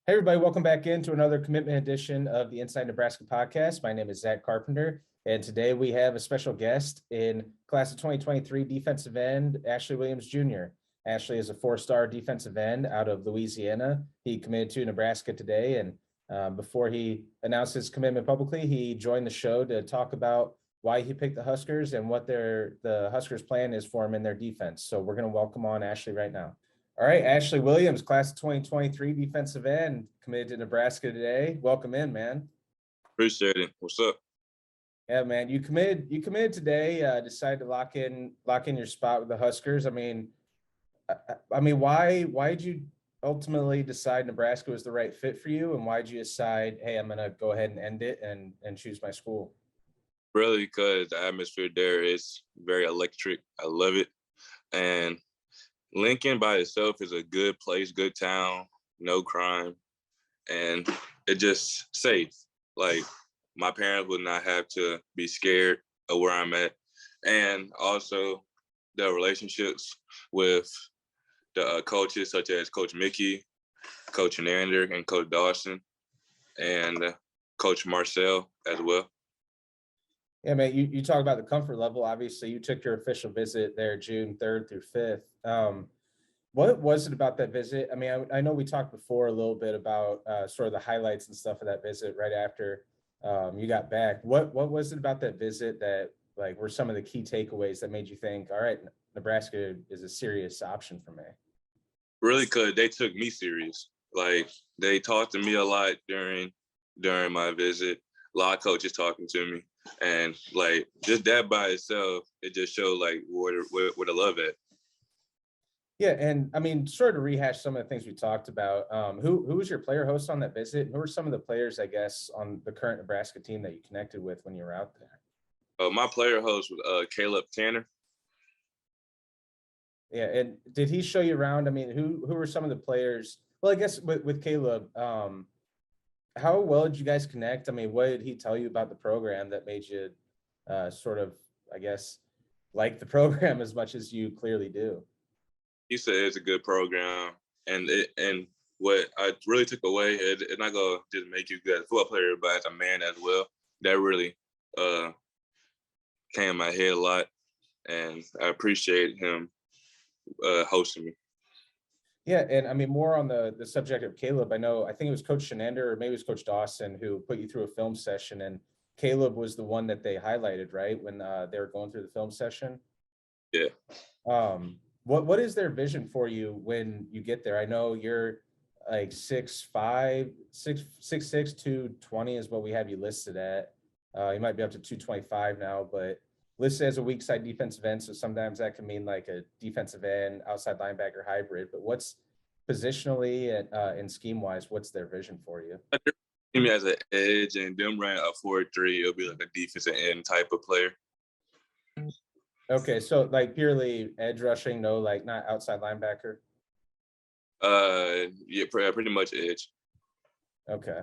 Hey, everybody, welcome back into another commitment edition of the Inside Nebraska podcast. My name is Zack Carpenter, and today we have a special guest in class of 2023 defensive end, Ashley Williams Jr. Ashley is a four-star defensive end out of Louisiana. He committed to Nebraska today, and before he announced his commitment publicly, he joined the show to talk about why he picked the Huskers and what the Huskers' plan is for him in their defense. So we're going to welcome on Ashley right now. All right, Ashley Williams, class of 2023 defensive end, committed to Nebraska today. Welcome in, man. Appreciate it. What's up? Yeah, man, you committed today. Decided to lock in your spot with the Huskers. I mean, why did you ultimately decide Nebraska was the right fit for you, and why did you decide, hey, I'm gonna go ahead and end it and choose my school? Really, because the atmosphere there is very electric. I love it, and Lincoln by itself is a good place, good town, no crime, and it just safe. Like, my parents would not have to be scared of where I'm at. And also the relationships with the coaches, such as Coach Mickey, Coach Hernandez, and Coach Dawson, and Coach Marcel as well. Yeah, man, you talk about the comfort level. Obviously, you took your official visit there June 3rd through 5th. What was it about that visit? I mean, I know we talked before a little bit about sort of the highlights and stuff of that visit right after you got back. What was it about that visit that were some of the key takeaways that made you think, all right, Nebraska is a serious option for me? Really, because they took me serious. Like, they talked to me a lot during my visit. A lot of coaches talking to me. And like just that by itself, it just showed like where the love at. Yeah, and I mean, sort of rehash some of the things we talked about. Who was your player host on that visit? Who were some of the players, I guess, on the current Nebraska team that you connected with when you were out there? My player host was Caleb Tanner. Yeah, and did he show you around? I mean, who were some of the players? Well, I guess with Caleb, how well did you guys connect? I mean, what did he tell you about the program that made you sort of, I guess, like the program as much as you clearly do? He said it's a good program, and what I really took away, it's not gonna just make you a good football player, but as a man as well. That really came in my head a lot, and I appreciate him hosting me. Yeah, and I mean, more on the subject of Caleb, I think it was Coach Hernandez or maybe it was Coach Dawson who put you through a film session, and Caleb was the one that they highlighted, right, when they were going through the film session? Yeah. What is their vision for you when you get there? I know you're like 6'5", 6'6", 220 is what we have you listed at. You might be up to 225 now, but listed as a weak side defensive end, so sometimes that can mean like a defensive end, outside linebacker hybrid. But what's positionally and scheme-wise, what's their vision for you? Me as an edge, and them ran a 4-3, it'll be like a defensive end type of player. Okay, so like purely edge rushing, no, like not outside linebacker? Yeah, pretty much edge. Okay.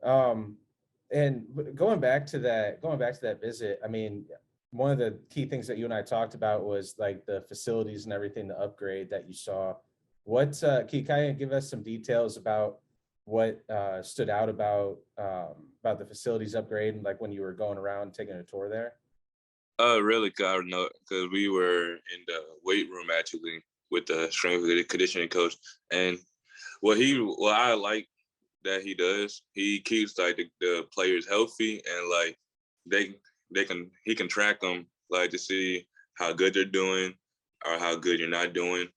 And going back to that visit, I mean, one of the key things that you and I talked about was like the facilities and everything, the upgrade that you saw. What can you kind of give us some details about what stood out about the facilities upgrade and like when you were going around taking a tour there? Really, because we were in the weight room actually with the strength and conditioning coach, and what I like that he does, he keeps like the players healthy, and like he can track them like to see how good they're doing or how good you're not doing,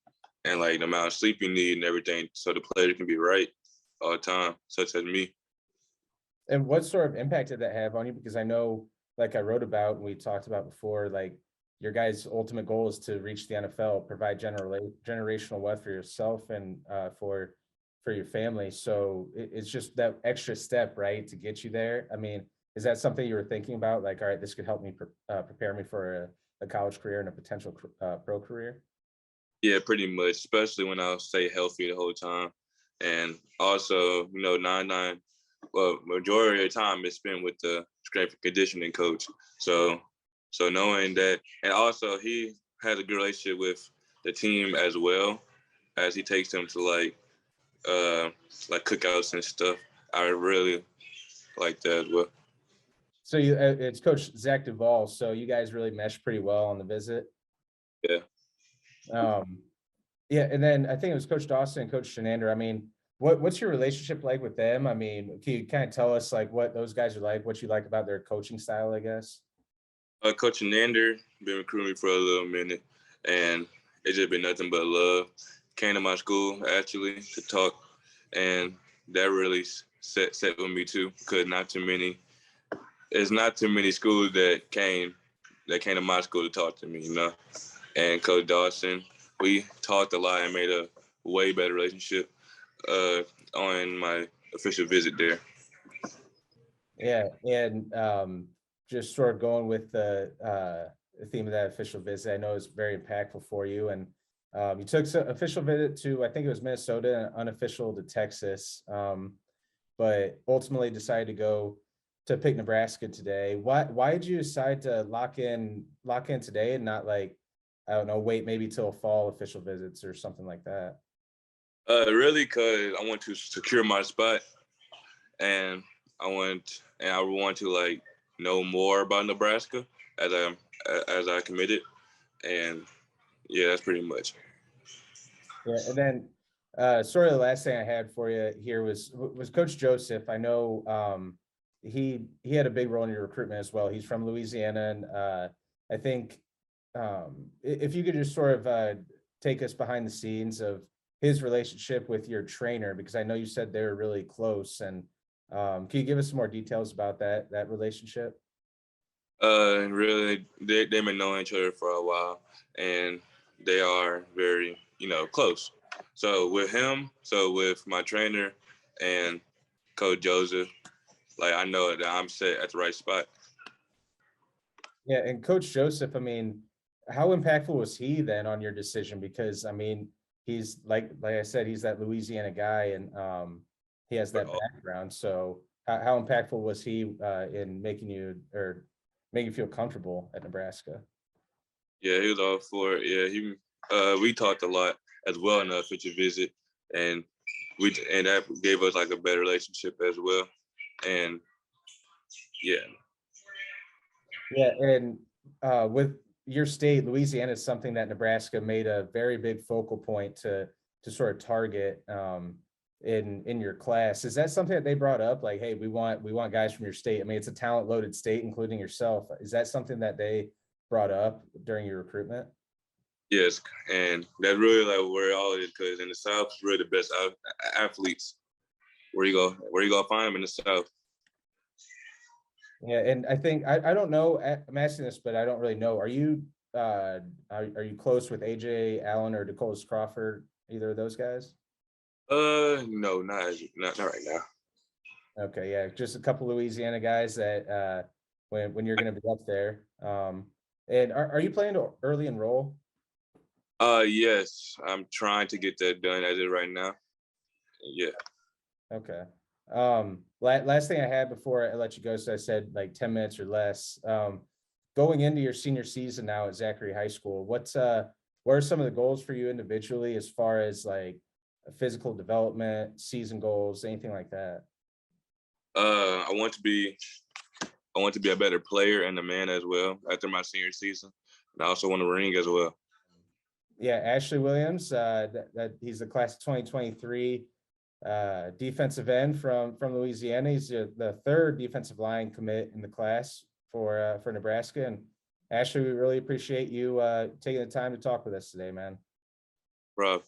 and like the amount of sleep you need and everything, so the player can be right all the time, such as me. And what sort of impact did that have on you? Because I know, like I wrote about and we talked about before, like your guys' ultimate goal is to reach the NFL, provide generational wealth for yourself and for your family. So it's just that extra step, right, to get you there. I mean, is that something you were thinking about? Like, all right, this could help me prepare me for a college career and a potential pro career? Yeah, pretty much, especially when I'll stay healthy the whole time. And also, majority of the time is spent with the strength and conditioning coach. So knowing that, and also he has a good relationship with the team as well, as he takes them to like like cookouts and stuff. I really like that as well. So it's Coach Zach Duvall. So you guys really mesh pretty well on the visit. Yeah. Yeah, and then I think it was Coach Dawson and Coach Shenander. I mean, what's your relationship like with them? I mean, can you kind of tell us like what those guys are like, what you like about their coaching style, I guess? Coach Nander been recruiting me for a little minute, and it's just been nothing but love. Came to my school actually to talk, and that really set with me too, because it's not too many schools that came to my school to talk to me, you know. And Coach Dawson, we talked a lot and made a way better relationship on my official visit there. Yeah, and just sort of going with the theme of that official visit, I know it's very impactful for you. And you took an official visit to, I think it was Minnesota, and unofficial to Texas, but ultimately decided to go to pick Nebraska today. Why did you decide to lock in today and not, like, I don't know, wait maybe till fall official visits or something like that? Really, because I want to secure my spot, and I want to like know more about Nebraska as I committed, and yeah, that's pretty much. Yeah, and then sort of the last thing I had for you here was Coach Joseph. I know he had a big role in your recruitment as well. He's from Louisiana, and I think if you could just sort of take us behind the scenes of his relationship with your trainer, because I know you said they were really close, and can you give us some more details about that relationship? Really, they've been knowing each other for a while, and they are very, close. So with my trainer and Coach Joseph, like I know that I'm set at the right spot. Yeah, and Coach Joseph, I mean, how impactful was he then on your decision? Because I mean, he's like I said, he's that Louisiana guy, and he has that background. So how impactful was he in making you feel comfortable at Nebraska? Yeah, he was all for it. Yeah, we talked a lot as well in the official visit, and that gave us like a better relationship as well. And yeah. Yeah, and with your state, Louisiana is something that Nebraska made a very big focal point to sort of target in your class. Is that something that they brought up? Like, hey, we want guys from your state. I mean, it's a talent loaded state, including yourself. Is that something that they brought up during your recruitment? Yes, and that's really like where all is, because in the South, we're the best athletes. Where you go find them in the South. Yeah, and I think I don't know. I'm asking this, but I don't really know. Are you close with AJ Allen or DeColos Crawford? Either of those guys? No, not right now. Okay, yeah, just a couple Louisiana guys that when you're going to be up there. And are you planning to early enroll? Yes, I'm trying to get that done as of right now. Yeah. Okay. Last thing I had before I let you go, so I said like 10 minutes or less. Going into your senior season now at Zachary High School, what are some of the goals for you individually as far as like physical development, season goals, anything like that? I want to be a better player and a man as well after my senior season. And I also want to ring as well. Yeah, Ashley Williams, that he's the class of 2023 defensive end from Louisiana. He's the third defensive line commit in the class for Nebraska. And Ashley, we really appreciate you taking the time to talk with us today, man. Rob.